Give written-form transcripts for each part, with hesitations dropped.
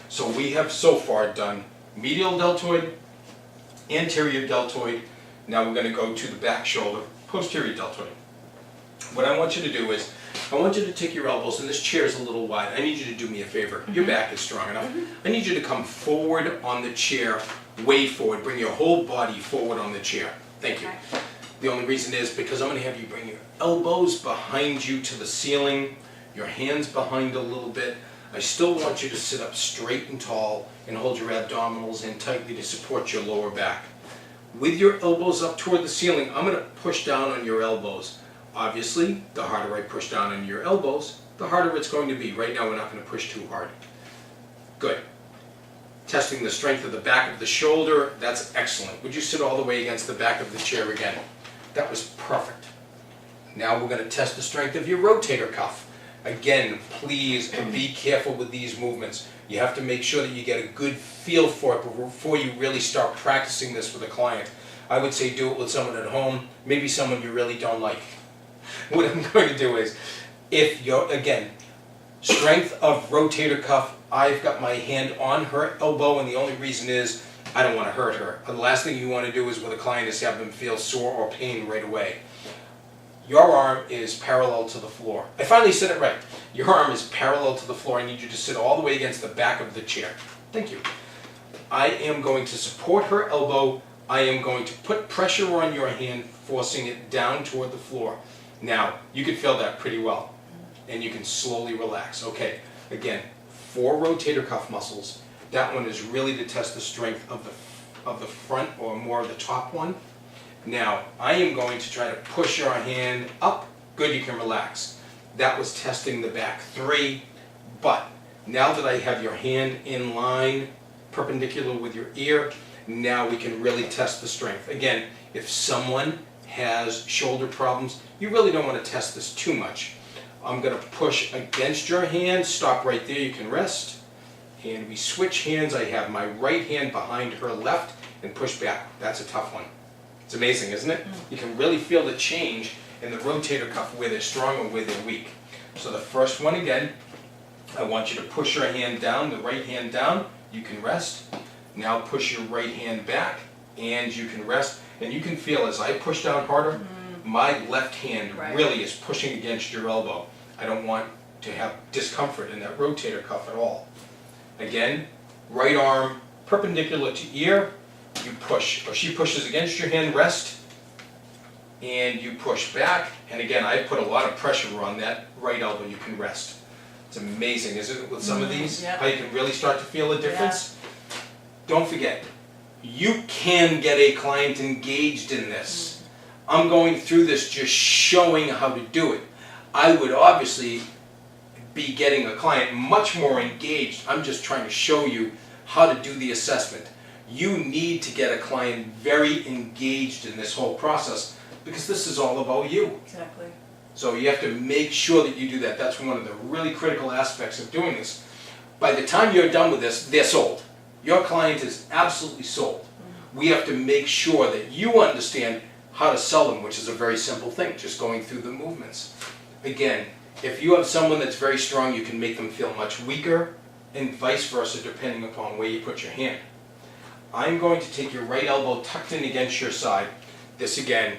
So we have so far done medial deltoid, anterior deltoid. Now we're going to go to the back shoulder, posterior deltoid. What I want you to do is, I want you to take your elbows, and this chair is a little wide. I need you to do me a favor. Your back is strong enough. I need you to come forward on the chair, way forward. Bring your whole body forward on the chair. Thank you. Okay. The only reason is because I'm going to have you bring your elbows behind you to the ceiling, your hands behind a little bit. I still want you to sit up straight and tall and hold your abdominals in tightly to support your lower back. With your elbows up toward the ceiling, I'm going to push down on your elbows. Obviously, the harder I push down on your elbows, the harder it's going to be. Right now, we're not going to push too hard. Good. Testing the strength of the back of the shoulder, that's excellent. Would you sit all the way against the back of the chair again? That was perfect. Now we're going to test the strength of your rotator cuff. Again, please be careful with these movements. You have to make sure that you get a good feel for it before you really start practicing this with a client. I would say do it with someone at home, maybe someone you really don't like. What I'm going to do is, if you're, again, strength of rotator cuff, I've got my hand on her elbow, and the only reason is I don't want to hurt her. The last thing you want to do is with a client is have them feel sore or pain right away. Your arm is parallel to the floor. I finally said it right. Your arm is parallel to the floor. I need you to sit all the way against the back of the chair. Thank you. I am going to support her elbow. I am going to put pressure on your hand, forcing it down toward the floor. Now, you can feel that pretty well, and you can slowly relax. Okay, again, 4 rotator cuff muscles. That one is really to test the strength of the front, or more of the top one. Now, I am going to try to push your hand up. Good, you can relax. That was testing the back. 3, but now that I have your hand in line, perpendicular with your ear, now we can really test the strength. Again, if someone has shoulder problems, you really don't want to test this too much. I'm going to push against your hand, stop right there, you can rest. And we switch hands. I have my right hand behind her left and push back. That's a tough one. It's amazing, isn't it? You can really feel the change in the rotator cuff, where they're strong and where they're weak. So the first one again, I want you to push your hand down, the right hand down, you can rest. Now push your right hand back, and you can rest. And you can feel as I push down harder, my left hand really is pushing against your elbow. I don't want to have discomfort in that rotator cuff at all. Again, right arm perpendicular to ear, you push, or she pushes against your hand, rest, and you push back. And again, I put a lot of pressure on that right elbow, you can rest. It's amazing, isn't it, with some of these? Yeah. How you can really start to feel a difference? Yeah. Don't forget, you can get a client engaged in this. I'm going through this just showing how to do it. I would obviously be getting a client much more engaged. I'm just trying to show you how to do the assessment. You need to get a client very engaged in this whole process, because this is all about you. Exactly. So you have to make sure that you do that. That's one of the really critical aspects of doing this. By the time you're done with this, they're sold. Your client is absolutely sold. We have to make sure that you understand how to sell them, which is a very simple thing, just going through the movements. Again, if you have someone that's very strong, you can make them feel much weaker, and vice versa, depending upon where you put your hand. I'm going to take your right elbow tucked in against your side. This again,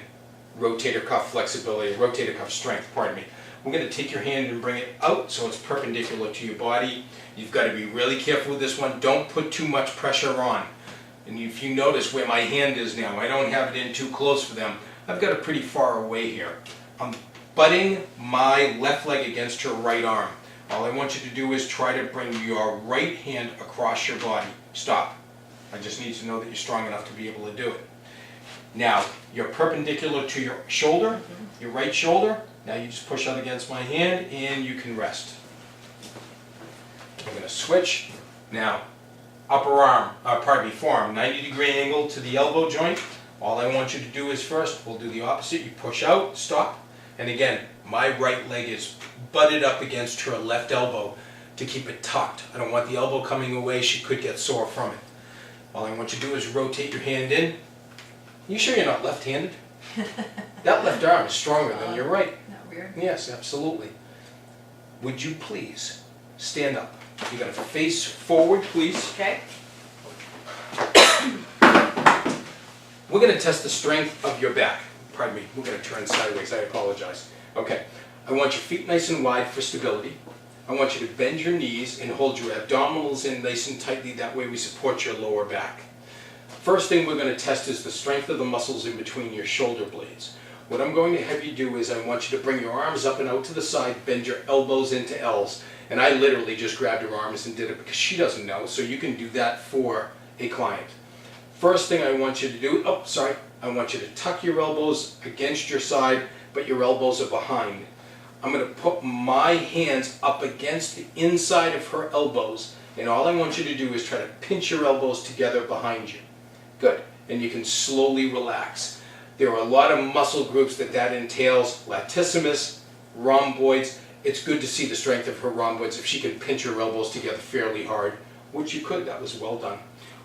rotator cuff flexibility, rotator cuff strength, pardon me. We're going to take your hand and bring it out so it's perpendicular to your body. You've got to be really careful with this one. Don't put too much pressure on. And if you notice where my hand is now, I don't have it in too close for them. I've got it pretty far away here. I'm butting my left leg against her right arm. All I want you to do is try to bring your right hand across your body. Stop. I just need to know that you're strong enough to be able to do it. Now, you're perpendicular to your shoulder, your right shoulder. Now you just push out against my hand and you can rest. I'm going to switch. Now, upper arm, forearm, 90-degree angle to the elbow joint. All I want you to do is first, we'll do the opposite. You push out, stop. And again, my right leg is butted up against her left elbow to keep it tucked. I don't want the elbow coming away. She could get sore from it. All I want you to do is rotate your hand in. You sure you're not left-handed? That left arm is stronger than your right. Isn't that weird? Yes, absolutely. Would you please stand up? You're gonna face forward, please. Okay. We're gonna test the strength of your back. Pardon me, we're gonna turn sideways, I apologize. Okay, I want your feet nice and wide for stability. I want you to bend your knees and hold your abdominals in nice and tightly, that way we support your lower back. First thing we're gonna test is the strength of the muscles in between your shoulder blades. What I'm going to have you do is I want you to bring your arms up and out to the side, bend your elbows into L's. And I literally just grabbed her arms and did it because she doesn't know, so you can do that for a client. First thing I want you to do, I want you to tuck your elbows against your side, but your elbows are behind. I'm going to put my hands up against the inside of her elbows, and all I want you to do is try to pinch your elbows together behind you. Good, and you can slowly relax. There are a lot of muscle groups that entails, latissimus, rhomboids. It's good to see the strength of her rhomboids if she can pinch her elbows together fairly hard, which you could. That was well done.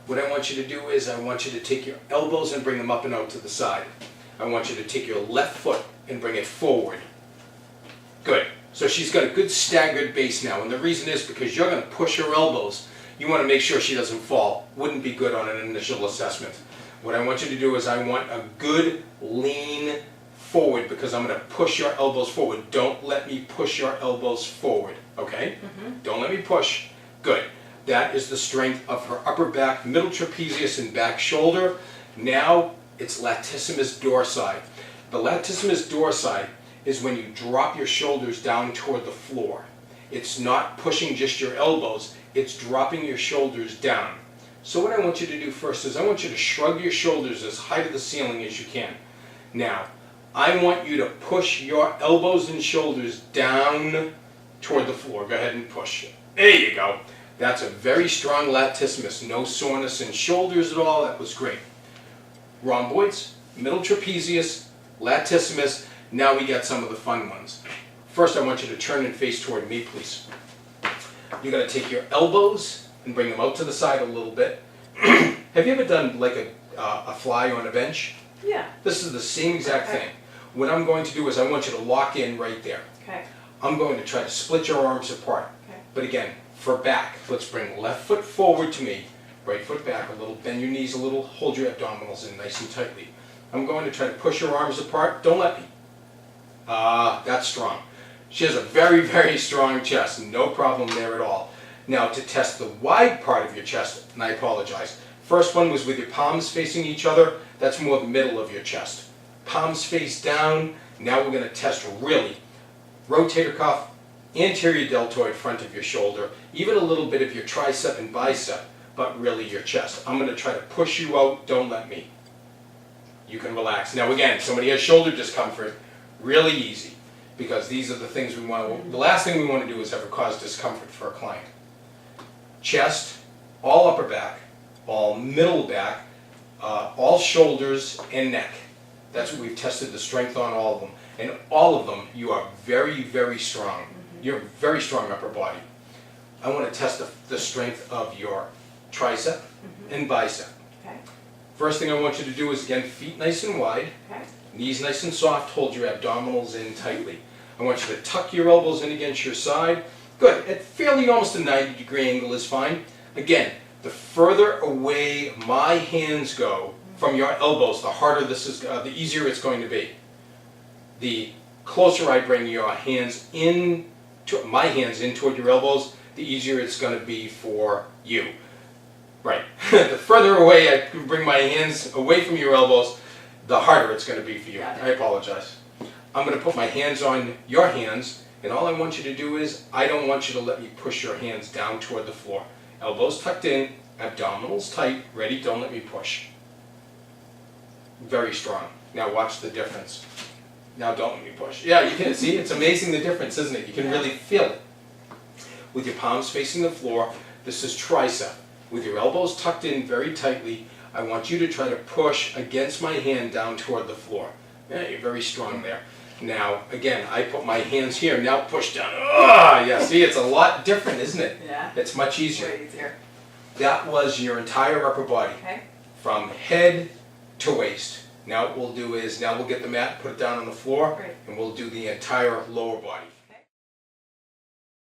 What I want you to do is I want you to take your elbows and bring them up and out to the side. I want you to take your left foot and bring it forward. Good. So she's got a good staggered base now, and the reason is because you're going to push her elbows. You want to make sure she doesn't fall. Wouldn't be good on an initial assessment. What I want you to do is I want a good lean forward because I'm going to push your elbows forward. Don't let me push your elbows forward, okay? Don't let me push. Good. That is the strength of her upper back, middle trapezius, and back shoulder. Now it's latissimus dorsi. The latissimus dorsi is when you drop your shoulders down toward the floor. It's not pushing just your elbows, it's dropping your shoulders down. So what I want you to do first is I want you to shrug your shoulders as high to the ceiling as you can. Now, I want you to push your elbows and shoulders down toward the floor. Go ahead and push. There you go. That's a very strong latissimus. No soreness in shoulders at all. That was great. Rhomboids, middle trapezius, latissimus. Now we got some of the fun ones. First, I want you to turn and face toward me, please. You got to take your elbows and bring them out to the side a little bit. Have you ever done like a fly on a bench? Yeah. This is the same exact thing. What I'm going to do is I want you to lock in right there. Okay. I'm going to try to split your arms apart. Okay. But again, for back, let's bring left foot forward to me, right foot back a little, bend your knees a little, hold your abdominals in nice and tightly. I'm going to try to push your arms apart. Don't let me. That's strong. She has a very, very strong chest. No problem there at all. Now to test the wide part of your chest, and I apologize. First one was with your palms facing each other. That's more the middle of your chest. Palms face down. Now we're going to test really rotator cuff, anterior deltoid front of your shoulder, even a little bit of your tricep and bicep, but really your chest. I'm going to try to push you out. Don't let me. You can relax. Now again, somebody has shoulder discomfort, really easy, because these are the things we want to, the last thing we want to do is ever cause discomfort for a client. Chest, all upper back, all middle back, all shoulders and neck. That's what we've tested the strength on all of them. And all of them, you are very, very strong. You're a very strong upper body. I want to test the strength of your tricep and bicep. Okay. First thing I want you to do is, again, feet nice and wide, Okay. knees nice and soft, hold your abdominals in tightly. I want you to tuck your elbows in against your side. Good. At fairly almost a 90-degree angle is fine. Again, the further away my hands go from your elbows, the harder this is, the easier it's going to be. The closer I bring your hands in, my hands in toward your elbows, the easier it's going to be for you. Right. The further away I bring my hands away from your elbows, the harder it's going to be for you. I apologize. I'm going to put my hands on your hands, and all I want you to do is, I don't want you to let me push your hands down toward the floor. Elbows tucked in, abdominals tight, ready, don't let me push. Very strong. Now watch the difference. Now don't let me push. Yeah, you can see, it's amazing the difference, isn't it? You can really feel it. With your palms facing the floor, this is tricep. With your elbows tucked in very tightly, I want you to try to push against my hand down toward the floor. Yeah, you're very strong there. Now, again, I put my hands here, now push down. Yeah, see, it's a lot different, isn't it? Yeah. It's much easier. Way easier. That was your entire upper body. Okay. From head to waist. Now what we'll do is, now we'll get the mat, put it down on the floor, Great. and we'll do the entire lower body.